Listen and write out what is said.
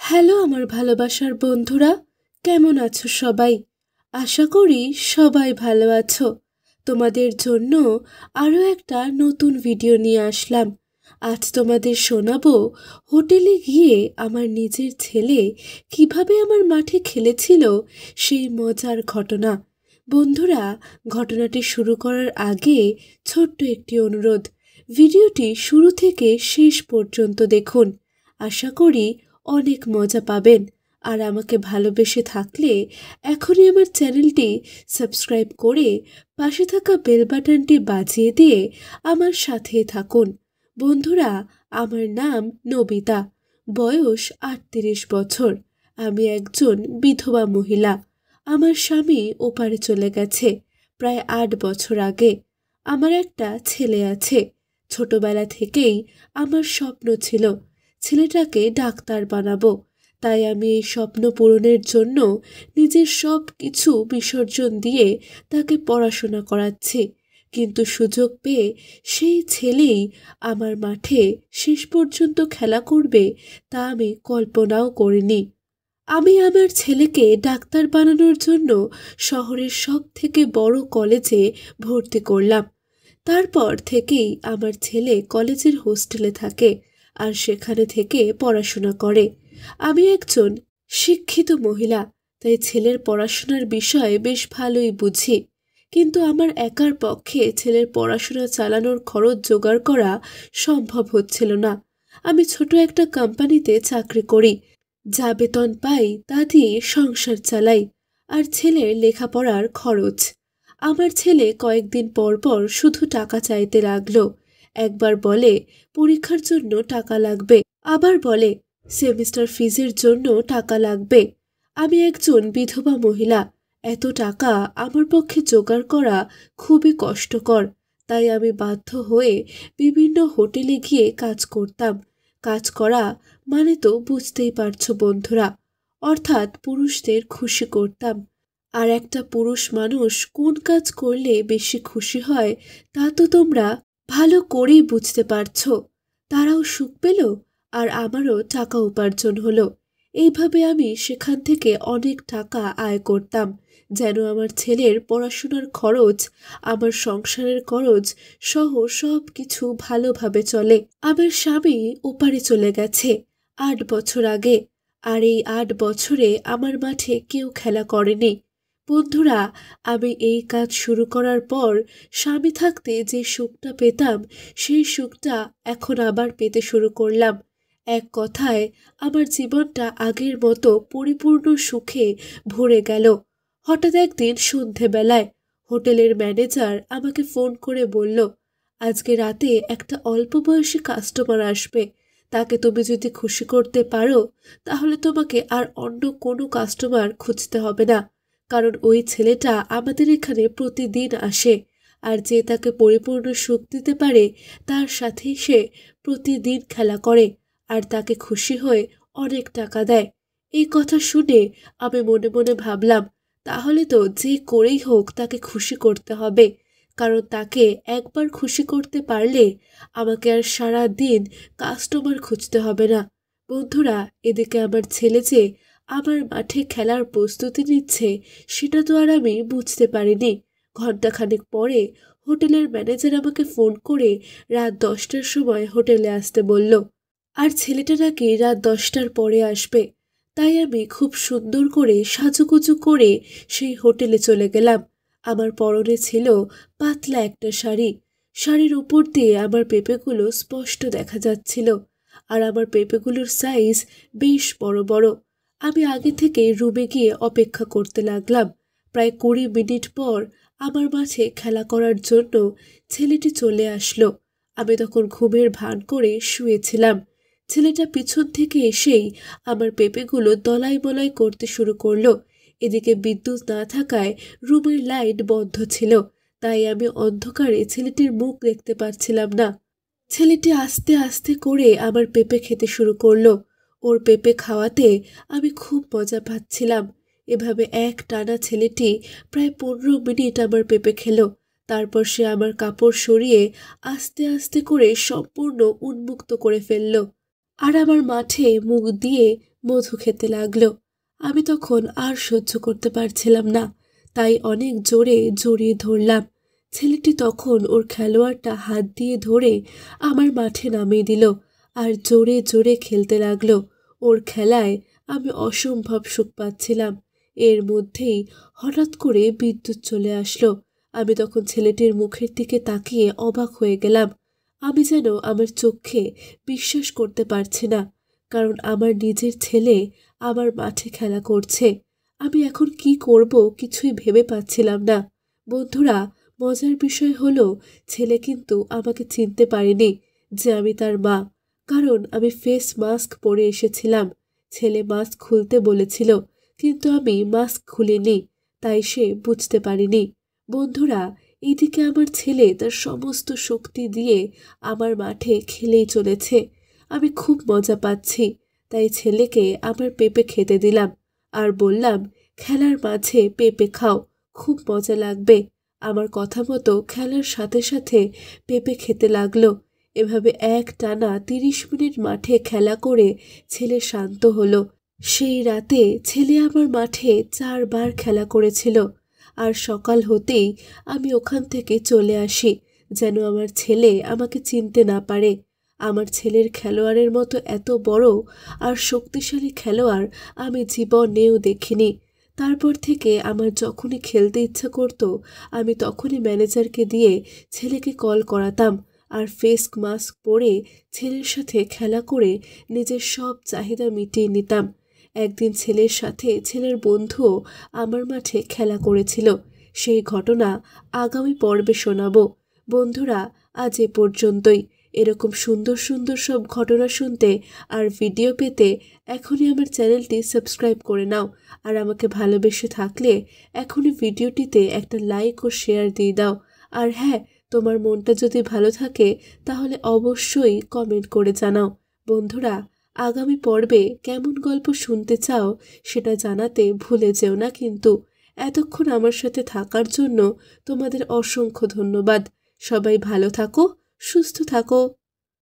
Hello আমার ভালোবাসার বন্ধুরা, কেমন আছো সবাই? আশা করি সবাই ভালো আছো। তোমাদের জন্য আরও একটা নতুন ভিডিও নিয়ে আসলাম। আজ তোমাদের শোনাবো হোটেলে গিয়ে আমার নিজের ছেলে কিভাবে আমার মাঠে খেলেছিল সেই মজার ঘটনা। বন্ধুরা, ঘটনাটি শুরু করার আগে ছোট্ট একটি অনুরোধ, ভিডিওটি শুরু থেকে শেষ পর্যন্ত দেখুন। আশা করি অনেক মজা পাবেন। আর আমাকে ভালোবেসে থাকলে এখনই আমার চ্যানেলটি সাবস্ক্রাইব করে পাশে থাকা বেল বাটনটি বাজিয়ে দিয়ে আমার সাথেই থাকুন। বন্ধুরা, আমার নাম নবিতা, বয়স ৩৮ বছর। আমি একজন বিধবা মহিলা। আমার স্বামী ওপারে চলে গেছে প্রায় ৮ বছর আগে। আমার একটা ছেলে আছে। ছোটবেলা থেকেই আমার স্বপ্ন ছিল ছেলেটাকে ডাক্তার বানাবো। তাই আমি এই স্বপ্ন পূরণের জন্য নিজের সব কিছু বিসর্জন দিয়ে তাকে পড়াশোনা করাচ্ছি। কিন্তু সুযোগ পেয়ে সেই ছেলেই আমার মাঠে শেষ পর্যন্ত খেলা করবে তা আমি কল্পনাও করিনি। আমি আমার ছেলেকে ডাক্তার বানানোর জন্য শহরের সব থেকে বড় কলেজে ভর্তি করলাম। তারপর থেকেই আমার ছেলে কলেজের হোস্টেলে থাকে আর সেখানে থেকে পড়াশোনা করে। আমি একজন শিক্ষিত মহিলা, তাই ছেলের পড়াশোনার বিষয়ে বেশ ভালোই বুঝি। কিন্তু আমার একার পক্ষে ছেলের পড়াশোনা চালানোর খরচ জোগাড় করা সম্ভব হচ্ছিল না। আমি ছোট একটা কোম্পানিতে চাকরি করি, যা বেতন পাই তা দিয়ে সংসার চালাই আর ছেলের লেখাপড়ার খরচ। আমার ছেলে কয়েকদিন পর পর শুধু টাকা চাইতে লাগলো। একবার বলে পরীক্ষার জন্য টাকা লাগবে, আবার বলে সেমিস্টার ফিজের জন্য টাকা লাগবে। আমি একজন বিধবা মহিলা, এত টাকা আমার পক্ষে জোগাড় করা খুবই কষ্টকর। তাই আমি বাধ্য হয়ে বিভিন্ন হোটেলে গিয়ে কাজ করতাম। কাজ করা মানে তো বুঝতেই পারছো বন্ধুরা, অর্থাৎ পুরুষদের খুশি করতাম। আর একটা পুরুষ মানুষ কোন কাজ করলে বেশি খুশি হয় তা তো তোমরা ভালো করেই বুঝতে পারছো। তারাও সুখ পেল আর আমারও টাকা উপার্জন হলো। এইভাবে আমি সেখান থেকে অনেক টাকা আয় করতাম, যেন আমার ছেলের পড়াশোনার খরচ, আমার সংসারের খরচ সহ সব কিছু ভালোভাবে চলে। আমার স্বামী ওপারে চলে গেছে ৮ বছর আগে, আর এই ৮ বছরে আমার মাঠে কেউ খেলা করেনি। বন্ধুরা, আমি এই কাজ শুরু করার পর স্বামী থাকতে যে সুখটা পেতাম সেই সুখটা এখন আবার পেতে শুরু করলাম। এক কথায় আমার জীবনটা আগের মতো পরিপূর্ণ সুখে ভরে গেল। হঠাৎ একদিন সন্ধেবেলায় হোটেলের ম্যানেজার আমাকে ফোন করে বলল, আজকে রাতে একটা অল্প বয়সী কাস্টমার আসবে। তাকে তুমি যদি খুশি করতে পারো তাহলে তোমাকে আর অন্য কোনো কাস্টমার খুঁজতে হবে না, কারণ ওই ছেলেটা আমাদের এখানে প্রতিদিন আসে। আর যে তাকে পরিপূর্ণ সুখ দিতে পারে তার সাথেই সে প্রতিদিন খেলা করে আর তাকে খুশি হয়ে অনেক টাকা দেয়। এই কথা শুনে আমি মনে মনে ভাবলাম, তাহলে তো যে করেই হোক তাকে খুশি করতে হবে, কারণ তাকে একবার খুশি করতে পারলে আমাকে আর সারা দিন কাস্টমার খুঁজতে হবে না। বন্ধুরা, এদিকে আমার ছেলে যে আমার মাঠে খেলার প্রস্তুতি নিচ্ছে সেটা তো আর আমি বুঝতে পারিনি। ঘণ্টাখানেক পরে হোটেলের ম্যানেজার আমাকে ফোন করে রাত 10টার সময় হোটেলে আসতে বলল, আর ছেলেটা নাকি রাত 10টার পরে আসবে। তাই আমি খুব সুন্দর করে সাজুগুজু করে সেই হোটেলে চলে গেলাম। আমার পরনে ছিল পাতলা একটা শাড়ি। শাড়ির উপর দিয়ে আমার পেঁপেগুলো স্পষ্ট দেখা যাচ্ছিল, আর আমার পেঁপেগুলোর সাইজ বেশ বড় বড়। আমি আগে থেকে রুমে গিয়ে অপেক্ষা করতে লাগলাম। প্রায় 20 মিনিট পর আমার মাঝে খেলা করার জন্য ছেলেটি চলে আসলো। আমি তখন ঘুমের ভান করে শুয়েছিলাম। ছেলেটা পিছন থেকে এসেই আমার পেঁপেগুলো দলাই মলাই করতে শুরু করলো। এদিকে বিদ্যুৎ না থাকায় রুমের লাইট বন্ধ ছিল, তাই আমি অন্ধকারে ছেলেটির মুখ দেখতে পারছিলাম না। ছেলেটি আস্তে আস্তে করে আমার পেঁপে খেতে শুরু করলো। ওর পেঁপে খাওয়াতে আমি খুব মজা পাচ্ছিলাম। এভাবে এক টানা ছেলেটি প্রায় 15 মিনিট আমার পেঁপে খেলো। তারপর সে আমার কাপড় সরিয়ে আস্তে আস্তে করে সম্পূর্ণ উন্মুক্ত করে ফেললো। আর আমার মাঠে মুখ দিয়ে মধু খেতে লাগলো। আমি তখন আর সহ্য করতে পারছিলাম না, তাই অনেক জোরে জড়িয়ে ধরলাম। ছেলেটি তখন ওর খেলোয়াড়টা হাত দিয়ে ধরে আমার মাঠে নামিয়ে দিল আর জোরে জোরে খেলতে লাগলো। ওর খেলায় আমি অসম্ভব সুখ পাচ্ছিলাম। এর মধ্যেই হঠাৎ করে বিদ্যুৎ চলে আসলো। আমি তখন ছেলেটির মুখের দিকে তাকিয়ে অবাক হয়ে গেলাম। আমি যেন আমার চোখে বিশ্বাস করতে পারছি না, কারণ আমার নিজের ছেলে আমার মাঠে খেলা করছে। আমি এখন কি করব কিছুই ভেবে পাচ্ছিলাম না। বন্ধুরা, মজার বিষয় হলো ছেলে কিন্তু আমাকে চিনতে পারেনি যে আমি তার মা, কারণ আমি ফেস মাস্ক পরে এসেছিলাম। ছেলে মাস্ক খুলতে বলেছিল, কিন্তু আমি মাস্ক খুলিনি, তাই সে বুঝতে পারেনি। বন্ধুরা, এদিকে আমার ছেলে তার সমস্ত শক্তি দিয়ে আমার মাঠে খেলেই চলেছে। আমি খুব মজা পাচ্ছি, তাই ছেলেকে আমার পেঁপে খেতে দিলাম আর বললাম, খেলার মাঝে পেঁপে খাও, খুব মজা লাগবে। আমার কথা মতো খেলার সাথে সাথে পেঁপে খেতে লাগলো। এভাবে একটানা 30 মিনিট মাঠে খেলা করে ছেলে শান্ত হলো। সেই রাতে ছেলে আমার মাঠে 4 বার খেলা করেছিল। আর সকাল হতেই আমি ওখান থেকে চলে আসি, যেন আমার ছেলে আমাকে চিনতে না পারে। আমার ছেলের খেলোয়াড়ের মতো এত বড় আর শক্তিশালী খেলোয়াড় আমি জীবনেও দেখিনি। তারপর থেকে আমার যখনই খেলতে ইচ্ছা করত, আমি তখনই ম্যানেজারকে দিয়ে ছেলেকে কল করাতাম আর ফেস মাস্ক পরে ছেলের সাথে খেলা করে নিজের সব চাহিদা মিটিয়ে নিতাম। একদিন ছেলের সাথে ছেলের বন্ধুও আমার মাঠে খেলা করেছিল। সেই ঘটনা আগামী পর্বে শোনাবো। বন্ধুরা, আজ এ পর্যন্তই। এরকম সুন্দর সুন্দর সব ঘটনা শুনতে আর ভিডিও পেতে এখনই আমার চ্যানেলটি সাবস্ক্রাইব করে নাও। আর আমাকে ভালোবেসে থাকলে এখনই ভিডিওটিতে একটা লাইক ও শেয়ার দিয়ে দাও। আর হ্যাঁ, তোমার মনটা যদি ভালো থাকে তাহলে অবশ্যই কমেন্ট করে জানাও। বন্ধুরা, আগামী পর্বে কেমন গল্প শুনতে চাও সেটা জানাতে ভুলে যেও না কিন্তু। এতক্ষণ আমার সাথে থাকার জন্য তোমাদের অসংখ্য ধন্যবাদ। সবাই ভালো থাকো, সুস্থ থাকো।